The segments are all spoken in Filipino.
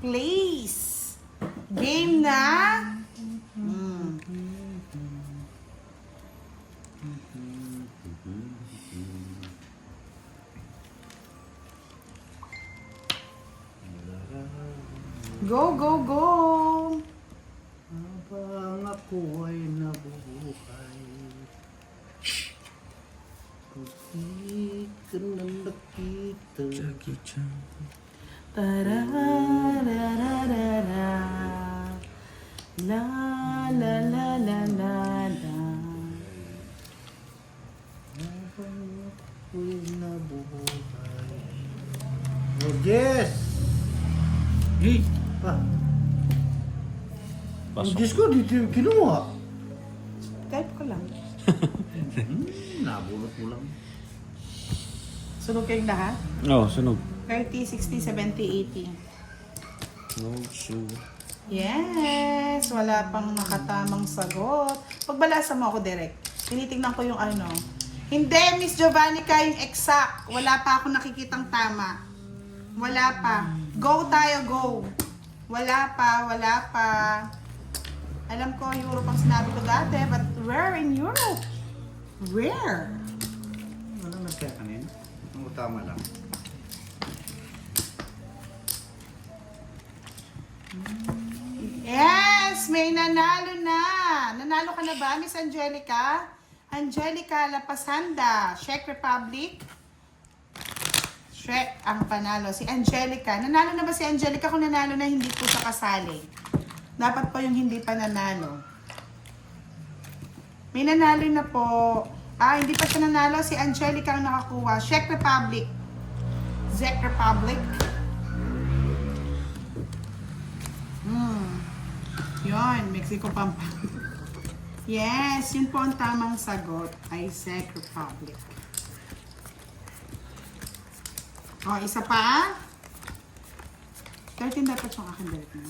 place. Game na. Go, go, go! Habang ako ay nabubuhay, kung di ka na nakita. Jackie Chan. Tararararara. La la la la la la. Habang ako'y nabubuhay. Oh, yes! Hey! Ah, ang Pasok. Diyos ko, dito yung kinuha. Type ko lang. Nabulot mo lang. Sunog kayong lahat? Oh, sunog. 30, 60, 70, 80. No, sugar. Yes! Wala pang nakatamang sagot. Pagbalasa mo ako direct. Tinitingnan ko yung ano. Hindi, Miss Giovannica, yung exact. Wala pa ako nakikitang tama. Wala pa. Go tayo, go. Wala pa, wala pa. Alam ko, Europe ang sinabi ko dati, but where in Europe? Where? Ano na kaya kanina? Ang tama lang. Yes! May nanalo na! Nanalo ka na ba, Miss Angelica? Angelica Lapasanda, Czech Republic. Czech ang panalo. Si Angelica. Nanalo na ba si Angelica? Kung nanalo na, hindi po siya kasali. Dapat po yung hindi pa nanalo. May nanalo na po. Hindi pa siya nanalo. Si Angelica ang nakakuha. Czech Republic. Czech Republic. Yun, Mexico Pampanga. Yes, yun po ang tamang sagot ay Czech Republic. O, isa pa. 13 dapat yung akin dito.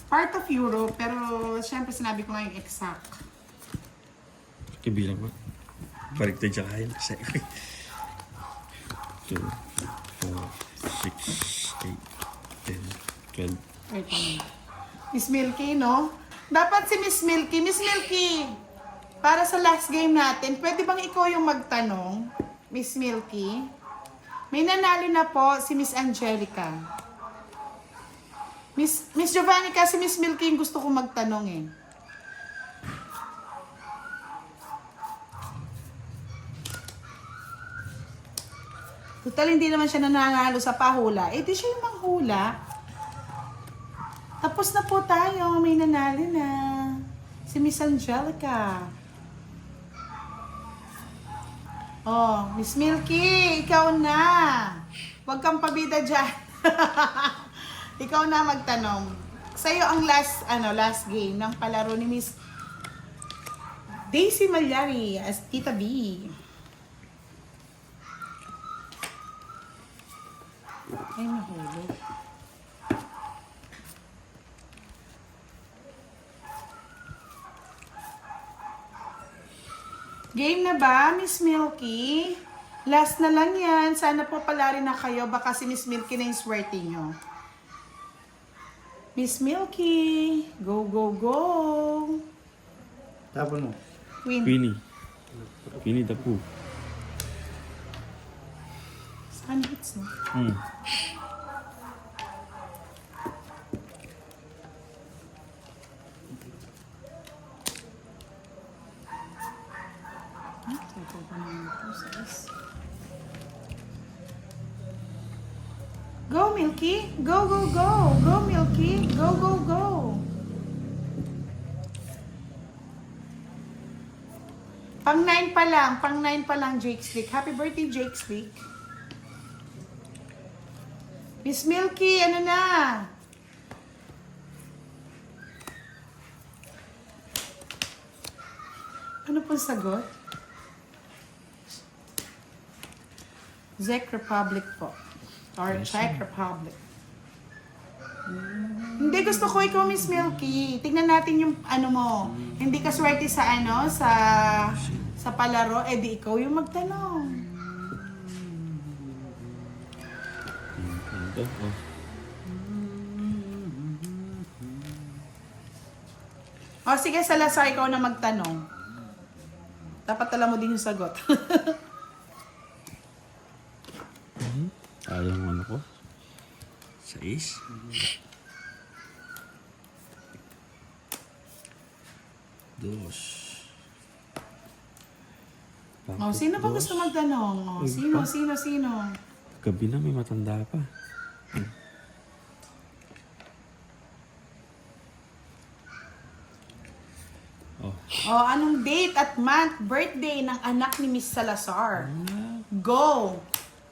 Part of Europe, pero syempre sinabi ko nga yung exact. Kibilang mo. Baliktad siya kain. 2, 4, 6, 8, 10, 12. 13. Miss Milky, no? Dapat si Miss Milky. Miss Milky, para sa last game natin, pwede bang ikaw yung magtanong? Miss Milky? May nanalo na po si Miss Angelica. Miss Giovanni, kasi Miss Milky yung gusto ko magtanong eh. Total, hindi naman siya nananalo sa pahula. Eh, di siya yung manghula. Tapos na po tayo. May nanalo na. Si Miss Angelica. Oh, Miss Milky, ikaw na. Huwag kang pabida dyan. Ikaw na magtanong. Sa'yo ang last game ng palaro ni Miss Daisy Malyari as Tita B. Ay, nahulog. Game na ba, Miss Milky? Last na lang yan. Sana po pala rin na kayo. Baka si Miss Milky na yung swerte nyo. Miss Milky, go, go, go. Tapon mo. Win. Winnie. Winnie the Pooh. Saan hits, no? Go, Milky. Go, go, go. Go, Milky. Go, go, go. Pang 9 pa lang. Pang 9 pa lang, Jake Slick. Happy birthday, Jake Slick. Miss Milky, ano na? Ano pong sagot? Czech Republic po. Or Czech Republic. Hindi, gusto ko ikaw, Miss Milky. Tignan natin yung ano mo. Hindi ka swerte sa ano, sa palaro. Eh di ikaw yung magtanong. Ano to? Oh. O sige, Salazar, ikaw na magtanong. Dapat alam mo din yung sagot. Ayaw mo ano ko? 6. Dos. O, sino pa gusto magtanong? O, sino? Gabi na may matanda pa. Oh. O, anong date at month, birthday ng anak ni Miss Salazar? Go!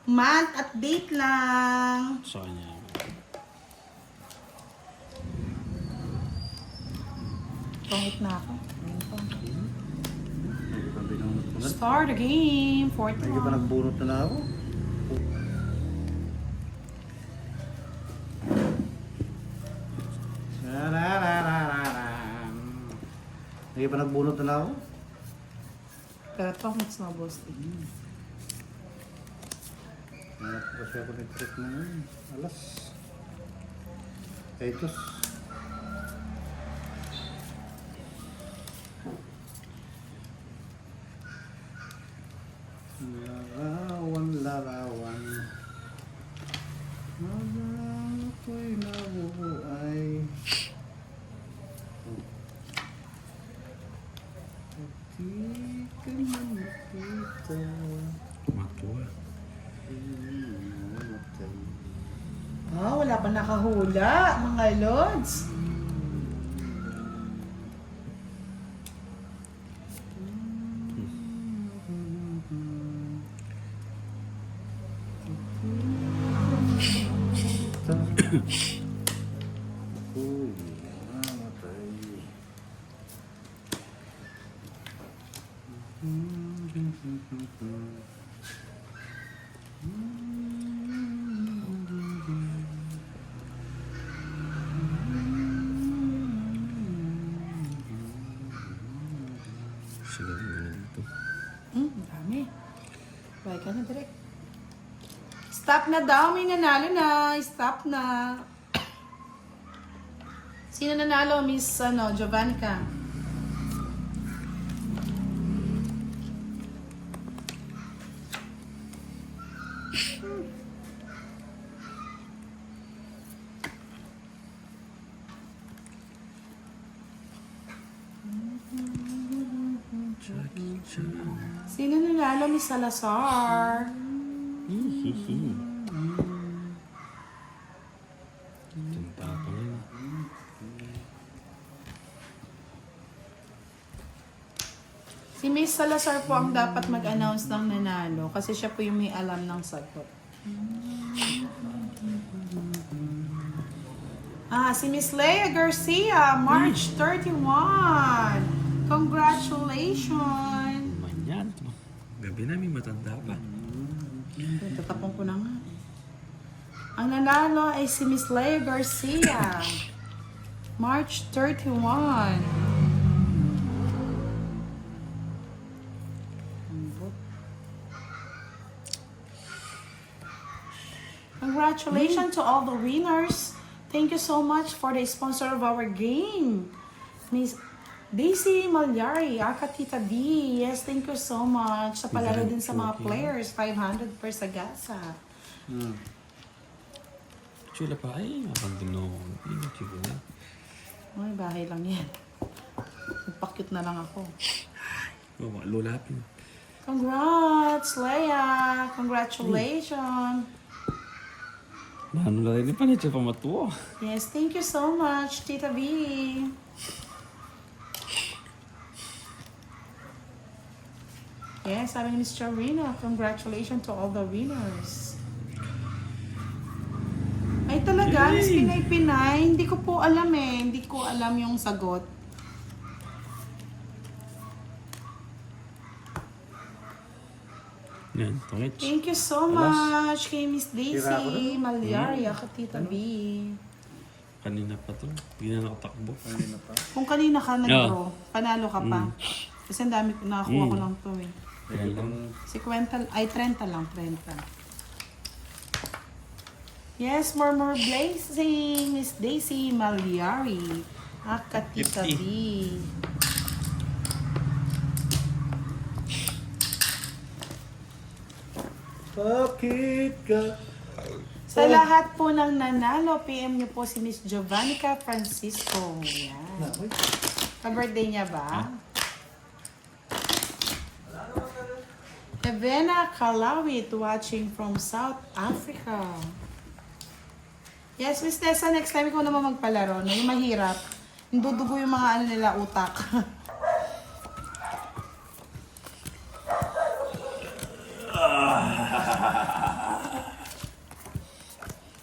Month at date lang. Sa kanya. Pangit na ako. Sabi nung nagpunat. Start the game. Hindi pa 41. nagbunot na ako. Hindi pa nagbunot na ako. Pero pangit na boss. Hanap ko kasi ako ng trick na yun. Alas. Etos. Larawan. Habang ako'y nabubuhay. Di ka man makita. Matuwa. Ah, wala pa nakahula, mga lods. Ako'y mamatay. Sige, ganun dito. Dami. Bye ka na, direct. Stop na daw, may nanalo na. Stop na. Sino nanalo, Miss Jovannica? Sino nanalo, Miss Salazar? Hihihi. Tinta pa rin. Si Miss Salazar po ang dapat mag-announce ng nanalo kasi siya po yung may alam ng sagot. Si Miss Leia Garcia, March 31. Congratulations! Manyan. Gabi na may matanda pa. Tatapon ko na nga. Ang nanalo ay si Miss Leia Garcia. March 31. Congratulations to all the winners. Thank you so much for the sponsor of our game. Miss Daisy Malyari, Aka Tita D. Yes, thank you so much. Sa palaro din sa mga players, 500 per sagasa. Chula pa. Ay, abang ginoo. Ay, chula na. Ay, bahay lang yan. Nagpakyut na lang ako. Oh, lulapin. Congrats, Leia! Congratulations! Ano na rin pa na siya pamatuwa. Yes, thank you so much, Tita B. Yes, sabi ni Miss Charina, congratulations to all the winners. Ay talaga, Yay! Miss Pinay-Pinay, hindi ko po alam eh. Hindi ko alam yung sagot. Yan, tungit. Thank you so Alas. much kay Miss Tira ako Daisy dun. Malyari, ako Tita B. Kanina pa to. Hindi na nakatakbo. Kanina pa. Kung kanina ka nag-draw, panalo ka pa. Kasi ang dami, nakakuha ko lang to eh. Kaya kung 50, ay 30 lang, 30. Yes, more blazing. Miss Daisy Malyari. Katita B. Bakit ka? Sa lahat po ng nanalo, PM niyo po si Miss Jovannica Francisco. Yan. Uy, Ka-birthday niya ba? Evena Kalawit watching from South Africa. Yes, Miss Tessa, next time ikaw naman magpalaro, no? Yung mahirap. Yung dudugo yung mga ano nila, utak.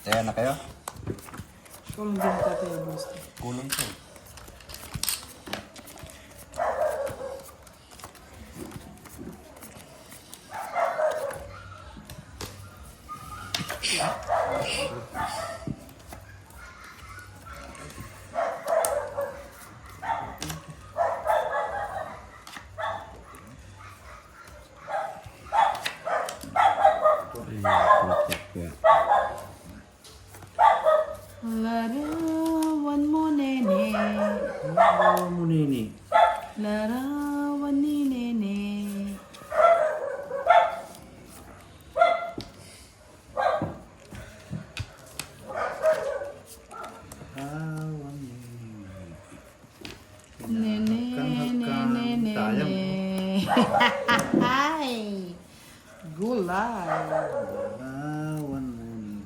Kaya na kayo? Ikaw lang din tatay, boss. Kulang to. Larawan mo, nene. Ano mo nini? Larawan ni nene. Awan mo. Nene, nene, nene. Sayang. Ay! Gulay. Awan mo nini.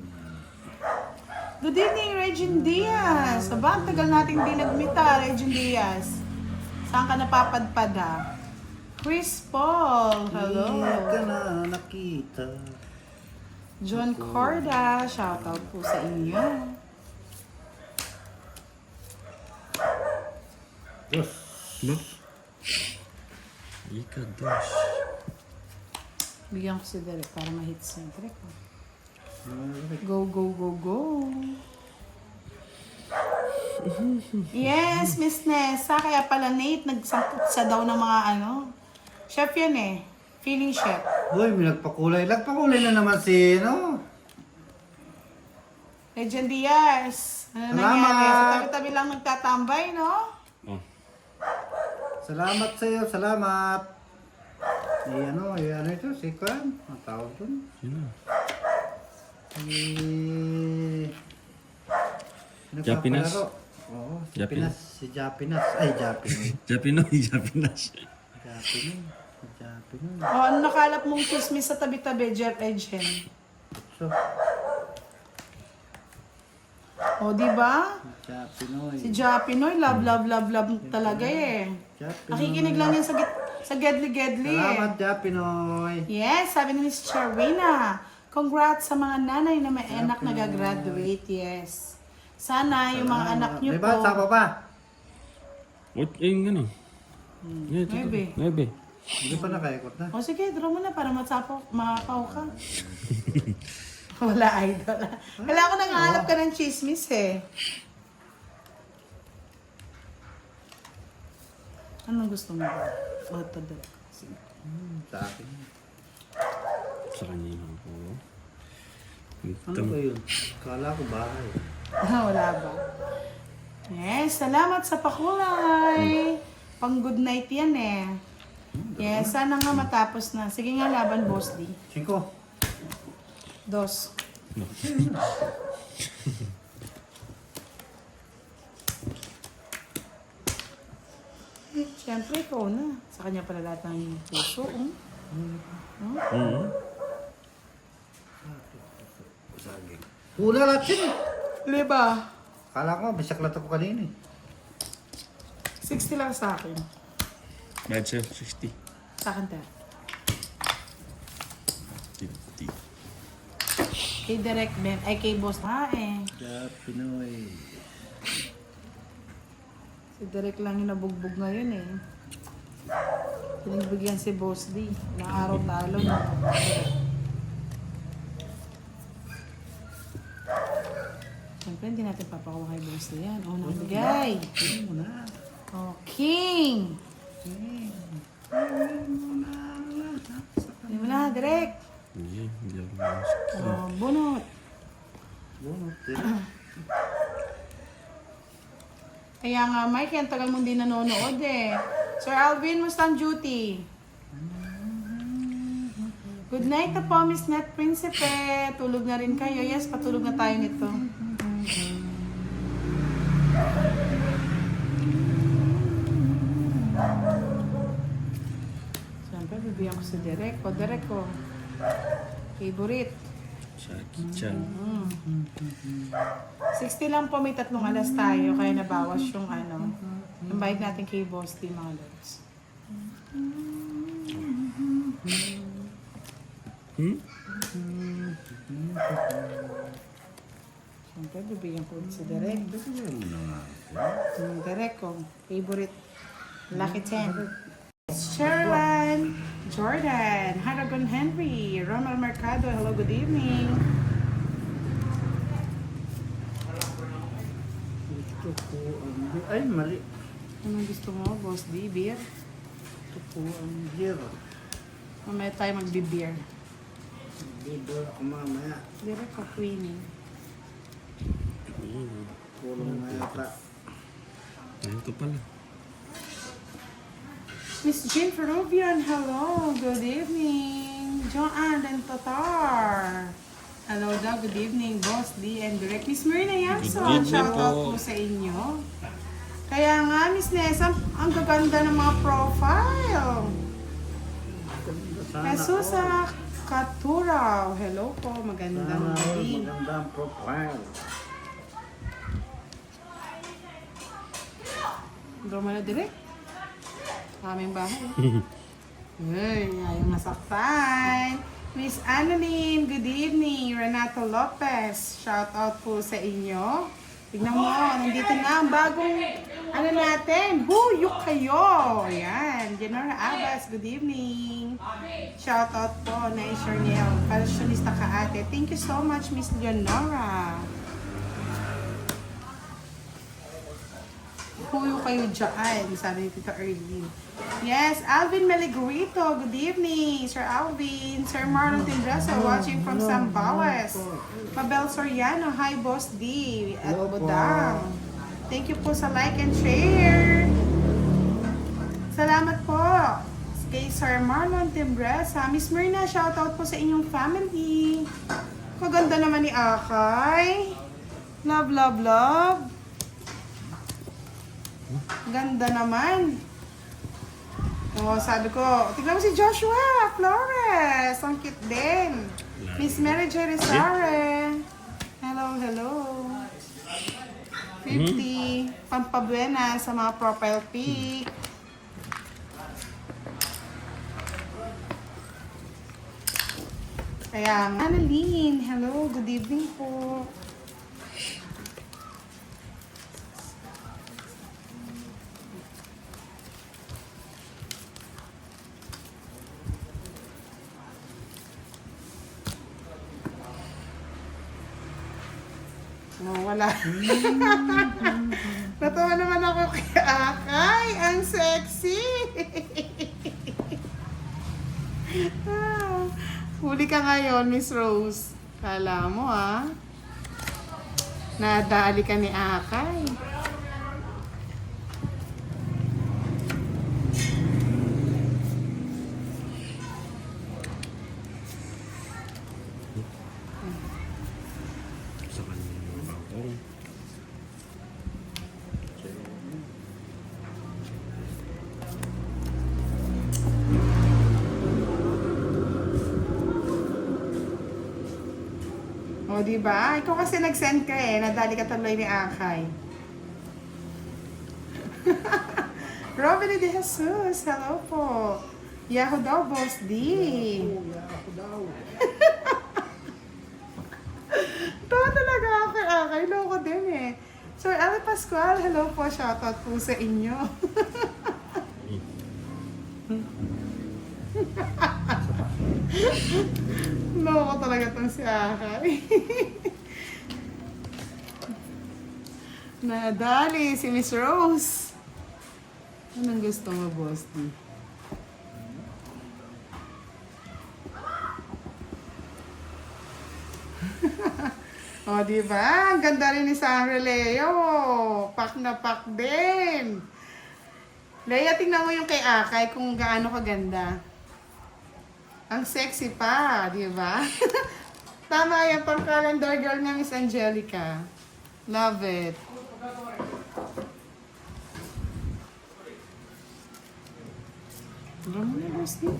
Good evening, Regine Diaz. Aba, ang tagal nating di nagmita, Regine Diaz. Saan ka napapadpad, ha? Chris Paul, hello. Hindi ka na nakita. John Corda, shoutout po sa inyo. Dos. Ba? Ika, dos. Bigyan ko si Derek para ma-hits niya. Derek, oh. Go, go, go, go. Yes, Miss Nessa. Kaya pala Nate, nagsangkot sa daw ng mga ano. Chef yan eh. Feeling chef. Uy, may nagpakulay. Nagpakulay na naman si, no? Legend Diaz. Ano Salamat. nangyari? Sa tabi-tabi lang nagtatambay, no? Oh. Salamat sa'yo, salamat. Ano ito, si Kwan. Ang tawag dun. Sino? Japinas? Japinas? Oo, si Japinas. Japinas. Si Japinas. Ay, Japinas. Japinoy, Japinas. Japinas. Japinas. O, ano nakalap mong chismis sa tabi-tabi, Jet Legend? So, O, di ba? Japinoy. Si Japinoy, love, love, love, love talaga eh. Japinoy. Nakikinig lang yan sa Gedli-Gedli eh. Salamat, Japinoy. Yes, sabi ni Miss Charina. Congrats sa mga nanay na may anak na gagraduate. Yes. Sana yung mga anak nyo May po. bata pa pa. What? Yung ano? Yeah, ito, Nuebe. Nuebe. Hindi pa nakaikot na. O sige, draw mo na para mapaw ka. Wala idol. Wala ako nanghahanap ka ng chismis eh. Anong gusto mo? O, ito daw. Sige. Sa akin. Sa kanya yung ako. Ano ba yun? Kala ko bahay. Wala ba? Yes, salamat sa pakulay. Pang good night yan eh. Yes, sana nga matapos na. Sige nga, laban, Boss D. 5. 2. Siyempre, ikaw na. Sa kanya pala lahat ng puso. Saging. Hula lahat yun eh. Liba? Kala ko, bisaklat ako kanina eh. 60 lang sa akin. Bad sir, 60. Sa akin tayo. 50. Kay Direct Ben. Ay, kay Boss. Eh. Japinoy. Si Direct lang yung nabugbog ngayon eh. Pinagbigyan si Boss D. Ilang araw talo na. Siyempre, hindi natin papakuha kay Boss D yan. Unang bigay. Ano mo na? Oh, King! Hindi mo na, Direct. Hindi ako mas. Oh, bunot. Bunot, tira. Kaya nga, Mike, ang tagal mong di nanonood eh. Sir Alvin, musta ang duty? Good night na po, Miss Net Principe. Tulog na rin kayo. Yes, patulog na tayo nito. Siyempre, bibigyan ko si Derek. O, Derek ko. Favorite. Jackie Chan. 60 lang po, may 3 alas tayo. Kaya nabawas yung ano. Yung bayad natin kay Boss D, mga lods. Siyempre, bibigyan ko si Derek. Bigyan mo na nga. Derek ko. Favorite. Lucky 10. Sherlan, Jordan, Haragon Henry, Ronald Mercado, hello, good evening. Ito po ang... Ay, mali. Anong gusto mo, Boss D? Beer? Ito po ang beer. Mamaya tayo magbi-beer. Beer ako mamaya. Derek ko, Queenie. Pulong na yata. Ito pala. Miss Jean Peruvian, hello, good evening. Joanne and Tatar. Hello daw, good evening, Boss D and Direct. Miss Marina Yamson, Good evening shout out po. po sa inyo. Kaya nga, Miss Nessa, ang gaganda ng mga profile. Sana Jesusa Katuraw, hello po, magandang Sana gabi. magandang profile. Drama na direct. Aming bahay. Ay, ayaw masaktan. Miss Annalyn, good evening. Renato Lopez, shout out po sa inyo. Tignan mo, nandito na ang bagong ano natin. Huyok kayo. Ayan, Jenora Abbas, good evening. Shout out po na Charnel, fashionista ka ate. Thank you so much, Miss Leonora. Huyo kayo dyan, sabi ni Tita Erlene. Yes, Alvin Meligrito, good evening. Sir Alvin, Sir Marlon Tindresa, watching from Sambales. Mabel Soriano, hi Boss D. At Hello po. Budang. Thank you po sa like and share. Salamat po kay Sir Marlon Tindresa. Miss Myrna, shout out po sa inyong family. Kaganda naman ni Akay. Love, love, love. Ganda naman. Oh, sabi ko, tignan mo si Joshua Flores. Ang cute din. Miss Mary Jerizare. Hello, hello. 50. Pampabuena sa mga profile pic. Kaya, Annalyn, hello, good evening po. No, wala. Natawa naman ako kay Akay. Ang sexy. Huli ka ngayon, Miss Rose. Kala mo, ah. Nadali ka ni Akay. Sa kanya yung bangkong. O, diba? Ikaw kasi nag-send ka eh. Nadali ka tuloy ni Akay. Robin de Jesus, hello po. Yahoo daw, Boss D. Ako daw. Tawa talaga ako kay Akay. Loko din eh. Sir Ali Pascual, hello po. Shoutout po sa inyo. Loko talaga tong si Akay. Nadali si Miss Rose. Anong gusto mo, Boss D? O, di ba? Ang ganda rin ni Sandra Leo. Pak na pak din. Leia, tingnan mo yung kay Akay kung gaano kaganda. Ang sexy pa, di ba? Tama yan, pang calendar girl nga, Miss Angelica. Love it. Ano mo na, Rusty?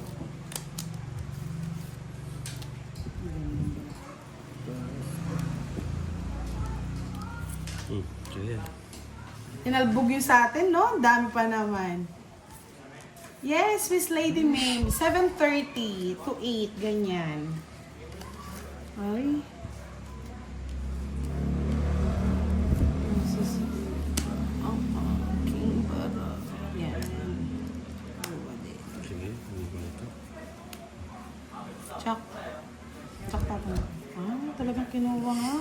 Kaya. Inalbog yung sa atin, no? Dami pa naman. Yes, Miss Lady Mame. 7:30 to 8, ganyan. Ay. King Bara. Yan. Sige, hindi ko ito. Chak. Chak tapo. Ah, talagang kinuha nga.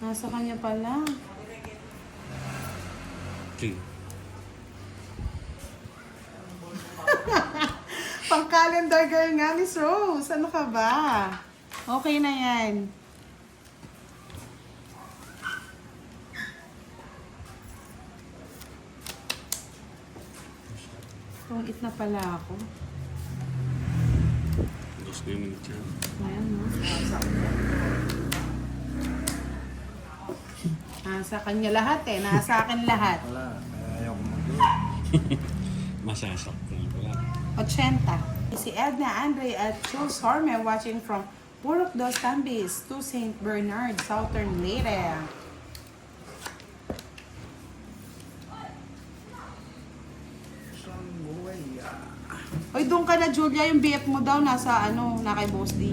Nasa kanya pala. Sige. Pang calendar girl nga, Miss Rose. Ano ka ba? Okay na yan. Tungit na pala ako. Dos na yung minute yan. Ayan, no? Nasa kanya lahat eh. Nasa akin lahat. Wala, kaya ayaw ko mag-do. Masasaktan ko lang. 80. Si Edna Andre at Jules Horme watching from Purok dos Tambis to St. Bernard, Southern Leyte. Saan buhay Oy, doon ka na, Julia. Yung BF mo daw nasa ano, na kay Boss D.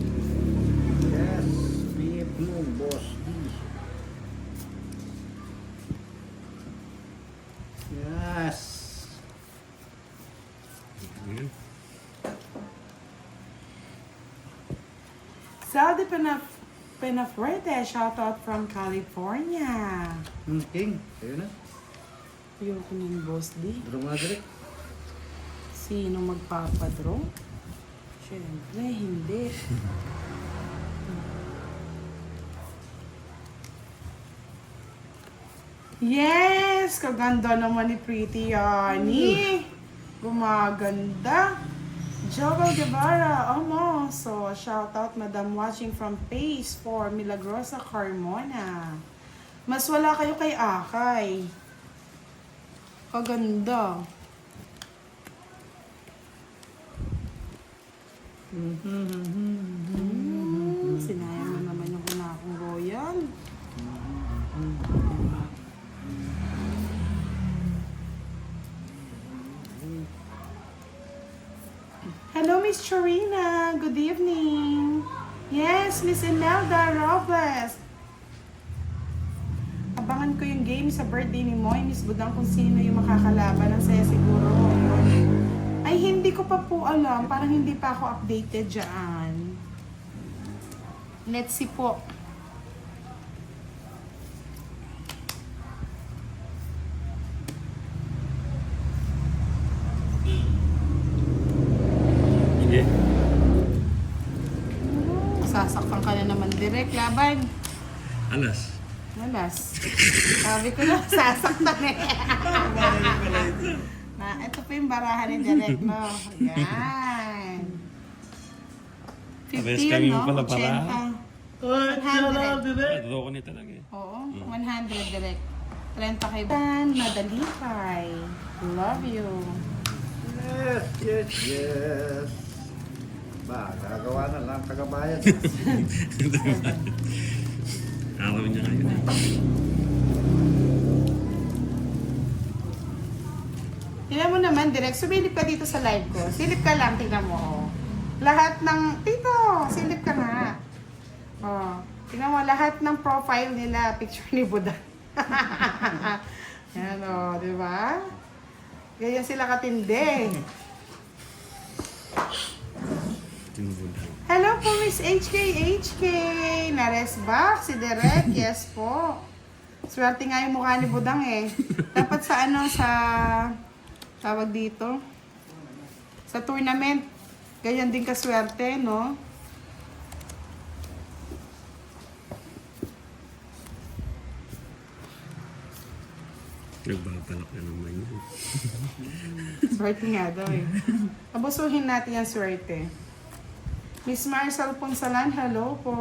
Yes, BF mo, boss D. Yes. Ayan. Saldi Penafuerte, shout out from California. King, sa'yo na. Ayoko ng Boss D. Draw mo na direct. Sino magpapadraw? Siyempre, hindi. Yes! Kaganda naman ni Pretty Yani. Gumaganda. Joel Guevara, so shout out Madam watching from Pace for Milagrosa Carmona. Mas wala kayo kay Akay. Kaganda. Sinayang mo naman yung kunakong royal. Hello, Miss Charina. Good evening. Yes, Miss Imelda Robles. Abangan ko yung game sa birthday ni Moy, Miss Budang, kung sino yung makakalaban. Ang saya siguro. Ay, hindi ko pa po alam. Parang hindi pa ako updated dyan. Let's see po. Sige. Sasaktan ka na naman direct, laban. Alas. Malas. Sabi ko na, sasaktan eh. Ito po yung barahan ni Direct, no? Yan. Abes 50 kami yan, mo no? pala para. 80. 100. Ay, totoo ko ni talaga eh. Oo, 100 Direct. 30 kay Dan, Madalipay. Love you. Yes, yes, yes. Ba, gagawa na lang tagabayan. Araw niya ngayon. Tingnan mo naman, Direct. Sumilip ka dito sa live ko. Silip ka lang, tingnan mo. Oh. Lahat ng... Tito, silip ka nga. Oh. Tingnan mo, lahat ng profile nila, picture ni Buddha. Yan o, di ba? Ganyan sila katindi. Tinubudan. Hello po, Miss HK. Nares back, si Direk. Yes po. Swerte nga yung mukha ni Budang eh. Dapat sa ano, sa... Tawag dito. Sa tournament. Ganyan din kaswerte, no? Nagbabalak na naman yun. Swerte nga daw eh. Abusuhin natin yung swerte. Miss Marcel Ponsalan, hello po.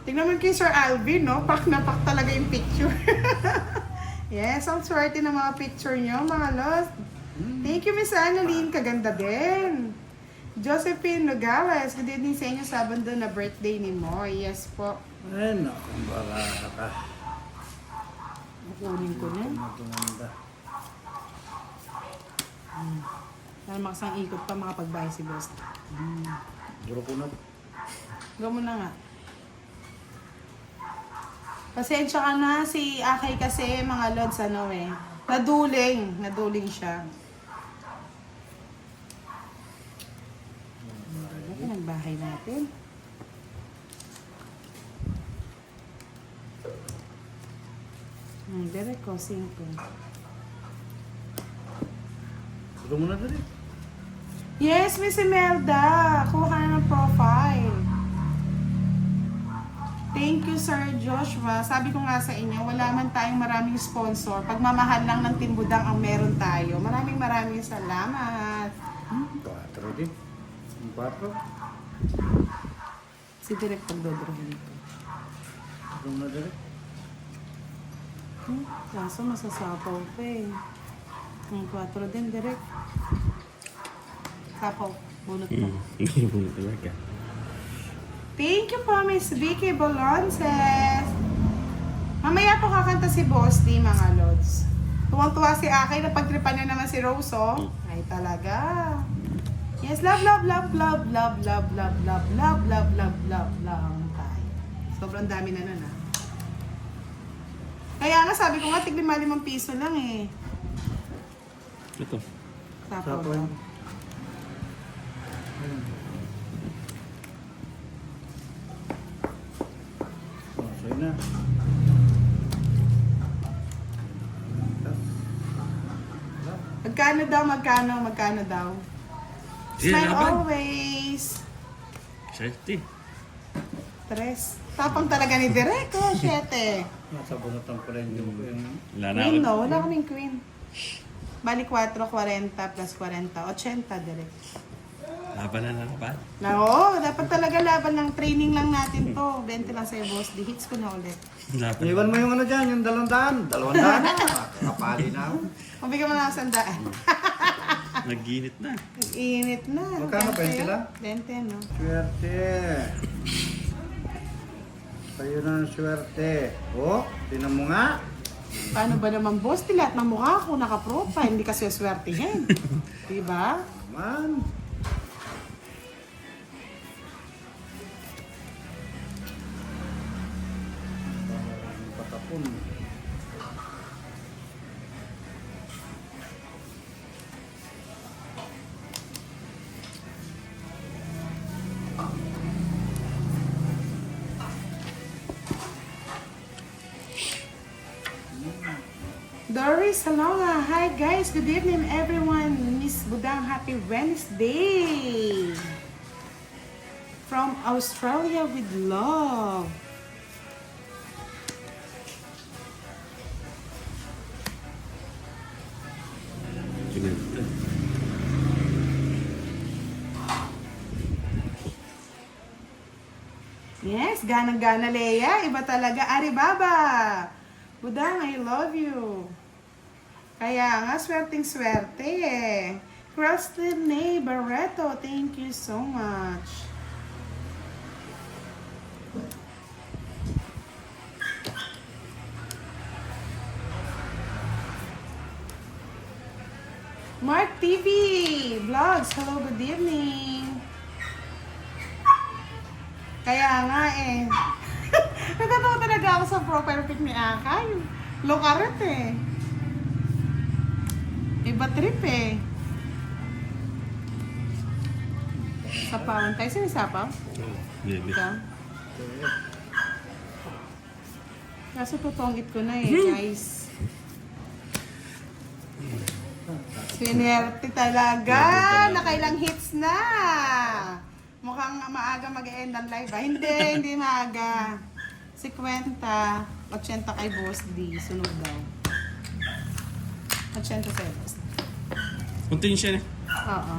Tingnan mo kay Sir Alvin, no? Pak na pak talaga yung picture. Yes, ang swerte ng mga picture nyo, mga lost. Thank you, Miss Annalyn. Kaganda din. Josephine Nogales, good evening sa inyo. Sabado na birthday ni Moy. Yes po. Ay, naku, baka ka. Kukunin ko na. Tumanda. Para makasang ikot pa makapagbahay si Boss. Duro ko na. Gawin mo na nga. Pasensya ka na si Akay kasi mga lods ano eh. Naduling siya. Ano pinagbahay natin? Direct ko, 5. Duro mo na dali. Yes, Miss Imelda. Kuha na ng profile. Thank you, Sir Joshua. Sabi ko nga sa inyo, wala man tayong maraming sponsor. Pagmamahal lang ng Timbudang ang meron tayo. Maraming salamat. 4 din. 4. Si Direk pagdodrohin ko. Duro mo na dali. Kaso masasapaw pa eh. 4 din, Direk. Sapaw. Bunot mo. Nagibunod talaga. Thank you po, Miss Vicky Bolonces. Mamaya po kakanta si Boss D, mga lods. Tuwang-tuwa si Akay na pagtripan niya naman si Rose, oh. Ay, talaga. Yes, love lang tayo. Sobrang dami na nun, ah. Kaya nga, sabi ko nga, tig-5 piso lang, eh. Ito. Sapaw Sapaw. lang. Sa'yo na. Magkano daw? Sige, Smile laban. always. Safety. 3. Tapang talaga ni Direk, oh, 7. Nasa bunatan pa rin yung Wala na Queen, ako. no? Wala kaming queen. Bali 4, 40 plus 40. 80, Direk. Laban na lang ba? Oo, dapat talaga laban lang. Training lang natin to. 20 lang sa'yo, boss. Di hits ko na ulit. Laban. Iwan mo yung ano dyan, yung 200. 200 na. Kapali na ako. Mabigyan mo na ako 100. Nag-init na. Init na. Magkano, 20 lang? 20, no? Swerte. Sa'yo na ang swerte. Oh, tinan mo nga. Paano ba naman, boss? Di lahat ng mukha ko naka-profile. Hindi kasi swertihin. Diba? Man. Patapon. Doris Salonga. Hi guys, good evening everyone. Miss Budang, happy Wednesday. From Australia with love. Pinagta. Yes, ganang-gana Leia. Iba talaga. Aribaba. Budang, I love you. Kaya nga, swerteng-swerte eh. Crestline Barreto, thank you so much. Mark TV Vlogs, hello, good evening. Kaya nga eh. Natatawa talaga ako sa profile pic ni Akay. Lokaret eh. Iba trip eh. Sapawan tayo. Sino sapaw? Baby. Ikaw? Kaso tutongit ko na eh, guys. Swinerte talaga! Nakailang hits na! Mukhang maaga mag-end ang live ah. Hindi maaga. 50, 80 kay Boss D. Sunod daw. 80 pesos. Kuntiin siya na. Oo.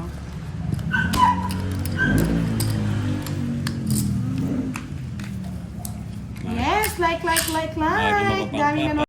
Yes, like. Lagi Dami na